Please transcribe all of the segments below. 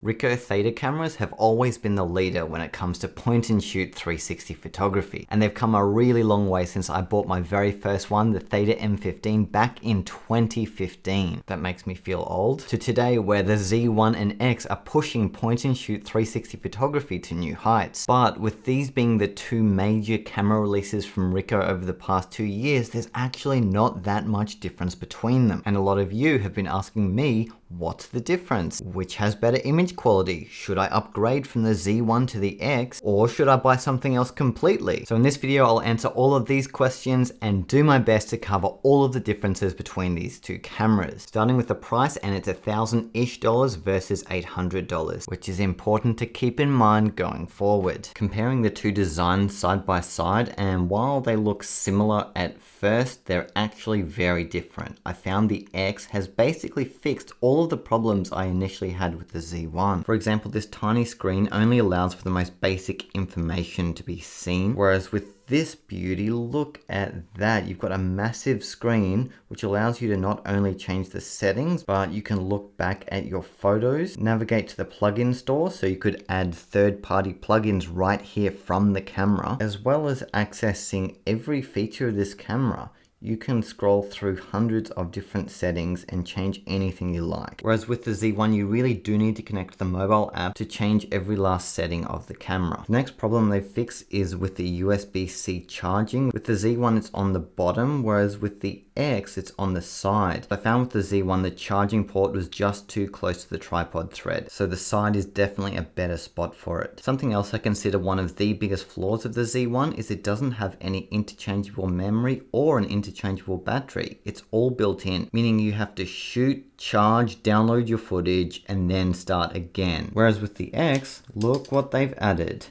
Ricoh Theta cameras have always been the leader when it comes to point and shoot 360 photography, and they've come a really long way since I bought my very first one, the Theta M15, back in 2015. That makes me feel old. To today, where the Z1 and X are pushing point and shoot 360 photography to new heights. But with these being the two major camera releases from Ricoh over the past 2 years, there's actually not that much difference between them. And a lot of you have been asking me, what's the difference? Which has better image quality? Should I upgrade from the Z1 to the X, or should I buy something else completely? So in this video, I'll answer all of these questions and do my best to cover all of the differences between these two cameras. Starting with the price, and it's $1,000-ish versus $800, which is important to keep in mind going forward. Comparing the two designs side by side, and while they look similar at first, they're actually very different. I found the X has basically fixed all of the problems I initially had with the Z1. For example, this tiny screen only allows for the most basic information to be seen, whereas with this beauty, look at that. You've got a massive screen which allows you to not only change the settings, but you can look back at your photos, navigate to the plugin store, so you could add third-party plugins right here from the camera, as well as accessing every feature of this camera. You can scroll through hundreds of different settings and change anything you like. Whereas with the Z1, you really do need to connect the mobile app to change every last setting of the camera. The next problem they fix is with the USB-C charging. With the Z1, it's on the bottom, whereas with the X, it's on the side. I found with the Z1, the charging port was just too close to the tripod thread, so the side is definitely a better spot for it. Something else I consider one of the biggest flaws of the Z1 is it doesn't have any interchangeable memory or an interchangeable battery. It's all built in, meaning you have to shoot, charge, download your footage, and then start again. Whereas with the X, look what they've added.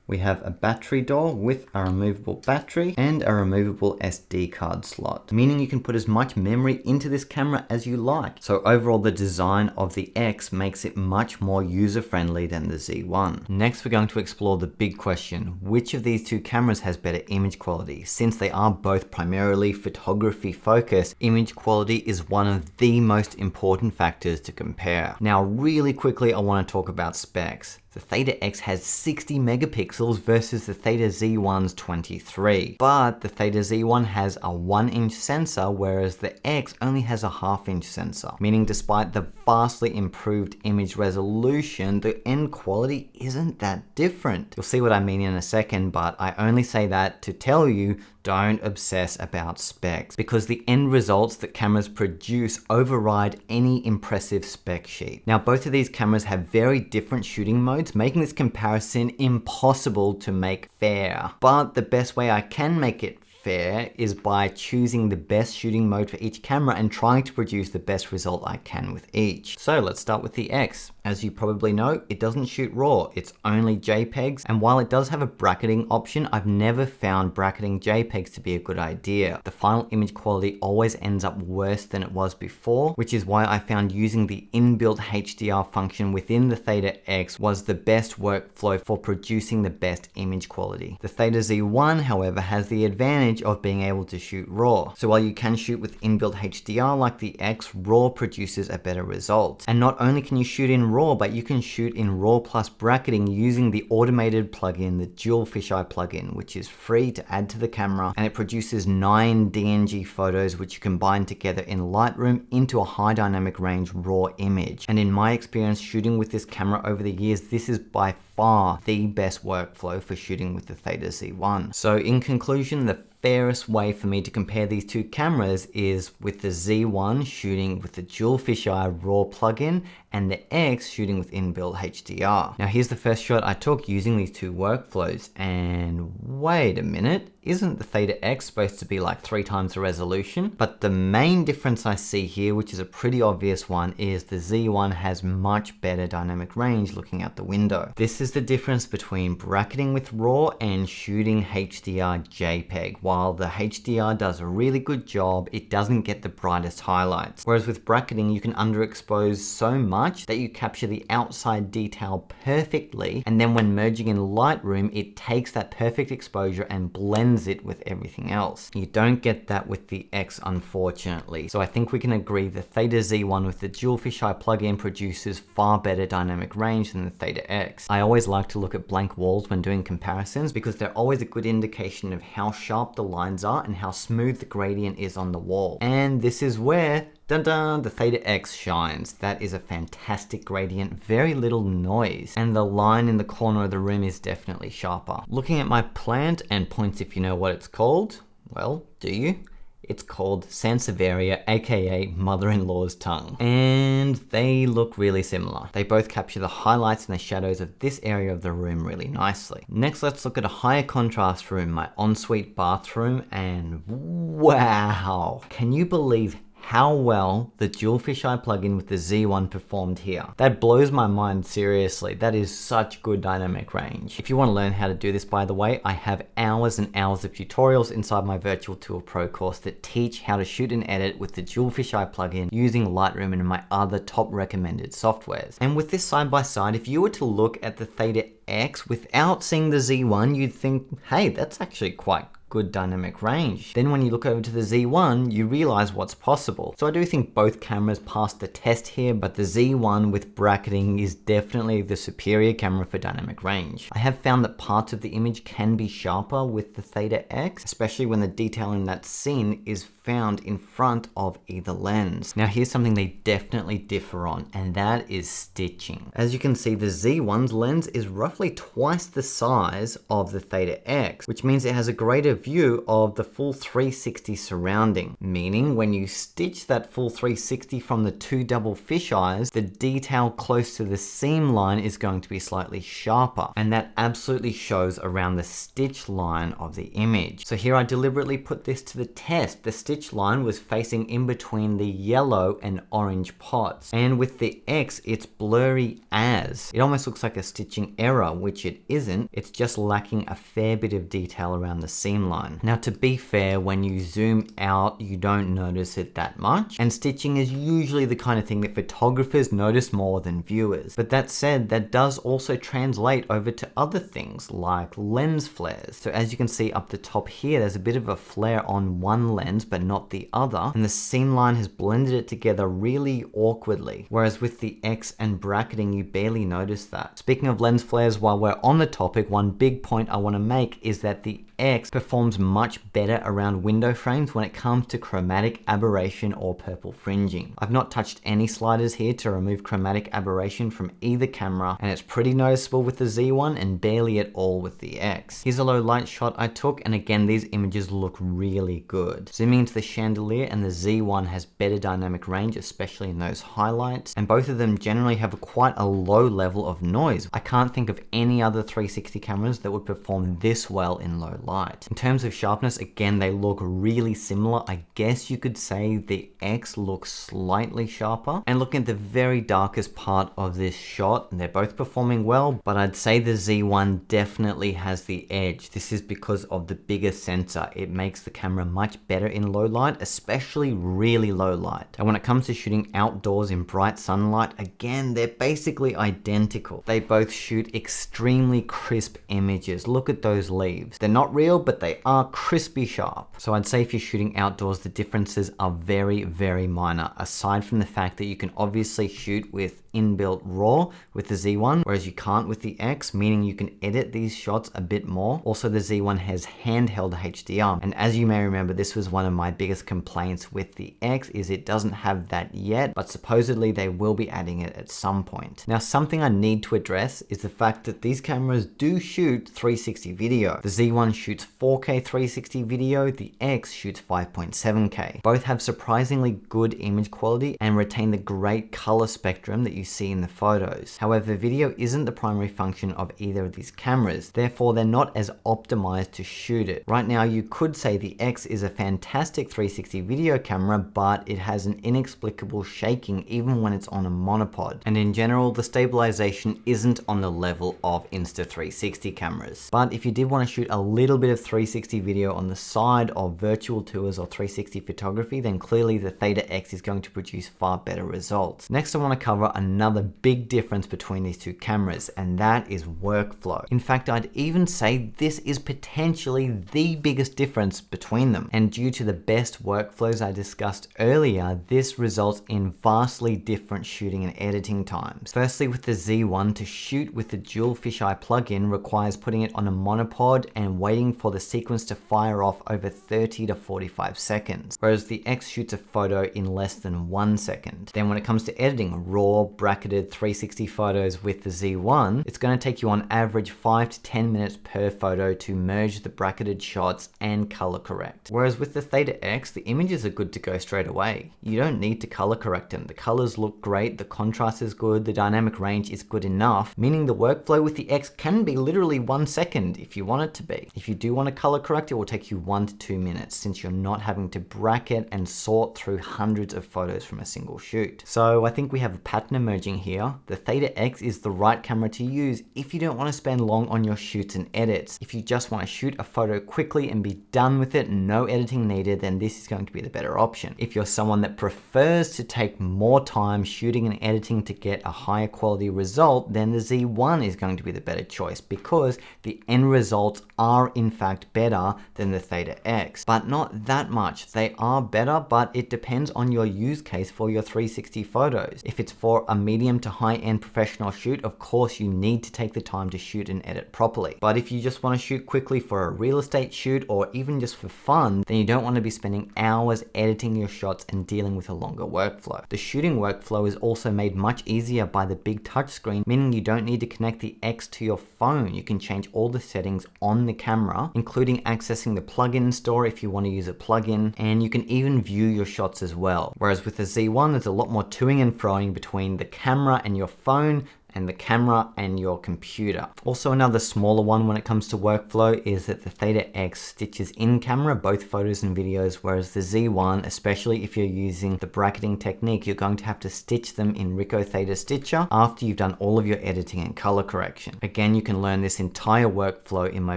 We have a battery door with a removable battery and a removable SD card slot, meaning you can put as much memory into this camera as you like. So overall, the design of the X makes it much more user-friendly than the Z1. Next, we're going to explore the big question: which of these two cameras has better image quality? Since they are both primarily photography focused, image quality is one of the most important factors to compare. Now, really quickly, I want to talk about specs. The Theta X has 60 megapixels versus the Theta Z1's 23. But the Theta Z1 has a 1-inch sensor, whereas the X only has a 1/2-inch sensor. Meaning despite the vastly improved image resolution, the end quality isn't that different. You'll see what I mean in a second, but I only say that to tell you, don't obsess about specs, because the end results that cameras produce override any impressive spec sheet. Now, both of these cameras have very different shooting modes, making this comparison impossible to make fair. But the best way I can make it fair is by choosing the best shooting mode for each camera and trying to produce the best result I can with each. So let's start with the X. As you probably know, it doesn't shoot RAW, it's only JPEGs, and while it does have a bracketing option, I've never found bracketing JPEGs to be a good idea. The final image quality always ends up worse than it was before, which is why I found using the inbuilt HDR function within the Theta X was the best workflow for producing the best image quality. The Theta Z1, however, has the advantage of being able to shoot RAW. So while you can shoot with inbuilt HDR like the X, RAW produces a better result. And not only can you shoot in RAW, but you can shoot in RAW plus bracketing using the automated plugin, the dual fisheye plugin, which is free to add to the camera, and it produces 9 DNG photos which you combine together in Lightroom into a high dynamic range RAW image. And in my experience shooting with this camera over the years, this is by far the best workflow for shooting with the Theta Z1. So in conclusion, the fairest way for me to compare these two cameras is with the Z1 shooting with the dual fisheye RAW plugin and the X shooting with inbuilt HDR. Now here's the first shot I took using these two workflows, and wait a minute, isn't the Theta X supposed to be like 3 times the resolution? But the main difference I see here, which is a pretty obvious one, is the Z1 has much better dynamic range looking out the window. This is the difference between bracketing with RAW and shooting HDR JPEG. While the HDR does a really good job, it doesn't get the brightest highlights. Whereas with bracketing, you can underexpose so much that you capture the outside detail perfectly, and then when merging in Lightroom, it takes that perfect exposure and blends blends it with everything else. You don't get that with the X, unfortunately. So I think we can agree the Theta Z1 with the dual fisheye plug-in produces far better dynamic range than the Theta X. I always like to look at blank walls when doing comparisons because they're always a good indication of how sharp the lines are and how smooth the gradient is on the wall. And this is where dun dun, the Theta X shines. That is a fantastic gradient, very little noise, and the line in the corner of the room is definitely sharper. Looking at my plant and points if you know what it's called, well, do you? It's called Sansevieria, aka mother-in-law's tongue. And they look really similar. They both capture the highlights and the shadows of this area of the room really nicely. Next, let's look at a higher contrast room, my ensuite bathroom, and wow, can you believe how well the dual fisheye plugin with the Z1 performed here? That blows my mind, seriously. That is such good dynamic range. If you want to learn how to do this, by the way, I have hours and hours of tutorials inside my Virtual Tool Pro course that teach how to shoot and edit with the dual fisheye plugin using Lightroom and my other top recommended softwares. And with this side by side, if you were to look at the Theta X without seeing the Z1, you'd think, hey, that's actually quite good dynamic range. Then when you look over to the Z1, you realize what's possible. So I do think both cameras passed the test here, but the Z1 with bracketing is definitely the superior camera for dynamic range. I have found that parts of the image can be sharper with the Theta X, especially when the detail in that scene is found in front of either lens. Now here's something they definitely differ on, and that is stitching. As you can see, the Z1's lens is roughly twice the size of the Theta X, which means it has a greater view of the full 360 surrounding, meaning when you stitch that full 360 from the two double fisheyes, the detail close to the seam line is going to be slightly sharper, and that absolutely shows around the stitch line of the image. So here I deliberately put this to the test. The stitch line was facing in between the yellow and orange pots, and with the X it's blurry as. It almost looks like a stitching error, which it isn't. It's just lacking a fair bit of detail around the seam line. Now, to be fair, when you zoom out, you don't notice it that much, and stitching is usually the kind of thing that photographers notice more than viewers. But that said, that does also translate over to other things like lens flares. So as you can see up the top here, there's a bit of a flare on one lens but not the other, and the seam line has blended it together really awkwardly, whereas with the X and bracketing you barely notice that. Speaking of lens flares, while we're on the topic, one big point I want to make is that the X performs much better around window frames when it comes to chromatic aberration or purple fringing. I've not touched any sliders here to remove chromatic aberration from either camera, and it's pretty noticeable with the Z1 and barely at all with the X. Here's a low light shot I took, and again these images look really good. Zooming into the chandelier, and the Z1 has better dynamic range, especially in those highlights, and both of them generally have quite a low level of noise. I can't think of any other 360 cameras that would perform this well in low light. In terms of sharpness, again, they look really similar. I guess you could say the X looks slightly sharper. And looking at the very darkest part of this shot, they're both performing well, but I'd say the Z1 definitely has the edge. This is because of the bigger sensor. It makes the camera much better in low light, especially really low light. And when it comes to shooting outdoors in bright sunlight, again, they're basically identical. They both shoot extremely crisp images. Look at those leaves. They're not real, but they are crispy sharp. So I'd say if you're shooting outdoors, the differences are very, very minor, aside from the fact that you can obviously shoot with inbuilt RAW with the Z1, whereas you can't with the X, meaning you can edit these shots a bit more. Also, the Z1 has handheld HDR, and as you may remember, this was one of my biggest complaints with the X, is it doesn't have that yet, but supposedly they will be adding it at some point. Now, something I need to address is the fact that these cameras do shoot 360 video. The Z1 shoots 4K 360 video, the X shoots 5.7K. Both have surprisingly good image quality and retain the great color spectrum that you see in the photos. However, video isn't the primary function of either of these cameras, therefore they're not as optimized to shoot it. Right now, you could say the X is a fantastic 360 video camera, but it has an inexplicable shaking even when it's on a monopod. And in general, the stabilization isn't on the level of Insta360 cameras. But if you did want to shoot a little bit of 360 video on the side of virtual tours or 360 photography, then clearly the Theta X is going to produce far better results. Next, I want to cover another big difference between these two cameras, and that is workflow. In fact, I'd even say this is potentially the biggest difference between them. And due to the best workflows I discussed earlier, this results in vastly different shooting and editing times. Firstly, with the Z1, to shoot with the dual fisheye plugin requires putting it on a monopod and waiting for the sequence to fire off over 30 to 45 seconds, whereas the X shoots a photo in less than 1 second. Then when it comes to editing raw bracketed 360 photos with the Z1, it's going to take you on average 5 to 10 minutes per photo to merge the bracketed shots and color correct. Whereas with the Theta X, the images are good to go straight away. You don't need to color correct them. The colors look great, the contrast is good, the dynamic range is good enough, meaning the workflow with the X can be literally 1 second if you want it to be. If you do want to color correct, it will take you 1 to 2 minutes since you're not having to bracket and sort through hundreds of photos from a single shoot. So I think we have a pattern emerging here. The Theta X is the right camera to use if you don't want to spend long on your shoots and edits. If you just want to shoot a photo quickly and be done with it, no editing needed, then this is going to be the better option. If you're someone that prefers to take more time shooting and editing to get a higher quality result, then the Z1 is going to be the better choice because the end results are in fact better than the Theta X, but not that much. They are better, but it depends on your use case for your 360 photos. If it's for a medium to high-end professional shoot, of course you need to take the time to shoot and edit properly. But if you just want to shoot quickly for a real estate shoot or even just for fun, then you don't want to be spending hours editing your shots and dealing with a longer workflow. The shooting workflow is also made much easier by the big touchscreen, meaning you don't need to connect the X to your phone. You can change all the settings on the camera, including accessing the plugin store if you want to use a plugin, and you can even view your shots as well. Whereas with the Z1, there's a lot more toing and froing between the camera and your phone, and the camera and your computer. Also, another smaller one when it comes to workflow is that the Theta X stitches in camera both photos and videos, whereas the Z1, especially if you're using the bracketing technique, you're going to have to stitch them in Ricoh Theta Stitcher after you've done all of your editing and color correction. Again, you can learn this entire workflow in my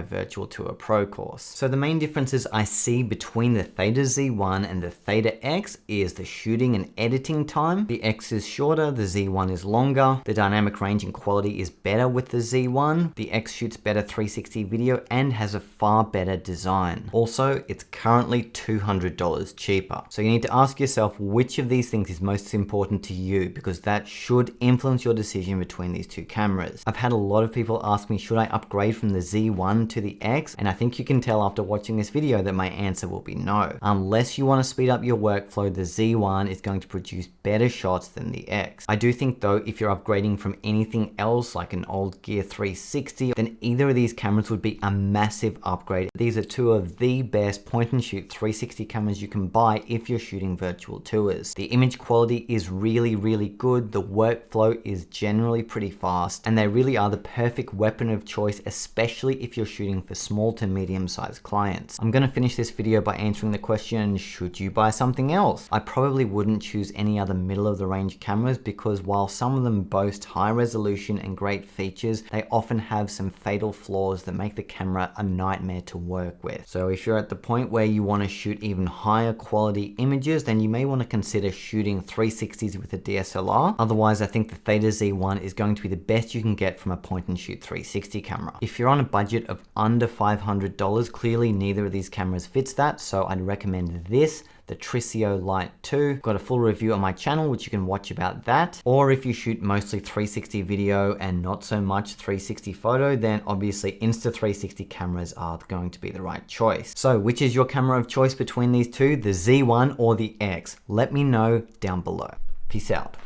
Virtual Tour Pro course. So the main differences I see between the Theta Z1 and the Theta X is the shooting and editing time. The X is shorter, the Z1 is longer. The dynamic range and quality is better with the Z1. The X shoots better 360 video and has a far better design. Also, it's currently $200 cheaper. So you need to ask yourself which of these things is most important to you, because that should influence your decision between these two cameras. I've had a lot of people ask me, should I upgrade from the Z1 to the X? And I think you can tell after watching this video that my answer will be no. Unless you want to speed up your workflow, the Z1 is going to produce better shots than the X. I do think though, if you're upgrading from anything else like an old Gear 360, then either of these cameras would be a massive upgrade. These are two of the best point and shoot 360 cameras you can buy if you're shooting virtual tours. The image quality is really, really good. The workflow is generally pretty fast, and they really are the perfect weapon of choice, especially if you're shooting for small to medium sized clients. I'm going to finish this video by answering the question, should you buy something else? I probably wouldn't choose any other middle of the range cameras because while some of them boast high resolution and great features, they often have some fatal flaws that make the camera a nightmare to work with. So if you're at the point where you want to shoot even higher quality images, then you may want to consider shooting 360s with a DSLR. Otherwise, I think the Theta Z1 is going to be the best you can get from a point and shoot 360 camera. If you're on a budget of under $500, clearly neither of these cameras fits that, so I'd recommend this, the Trisio Lite 2. Got a full review on my channel, which you can watch about that. Or if you shoot mostly 360 video and not so much 360 photo, then obviously Insta360 cameras are going to be the right choice. So which is your camera of choice between these two, the Z1 or the X? Let me know down below. Peace out.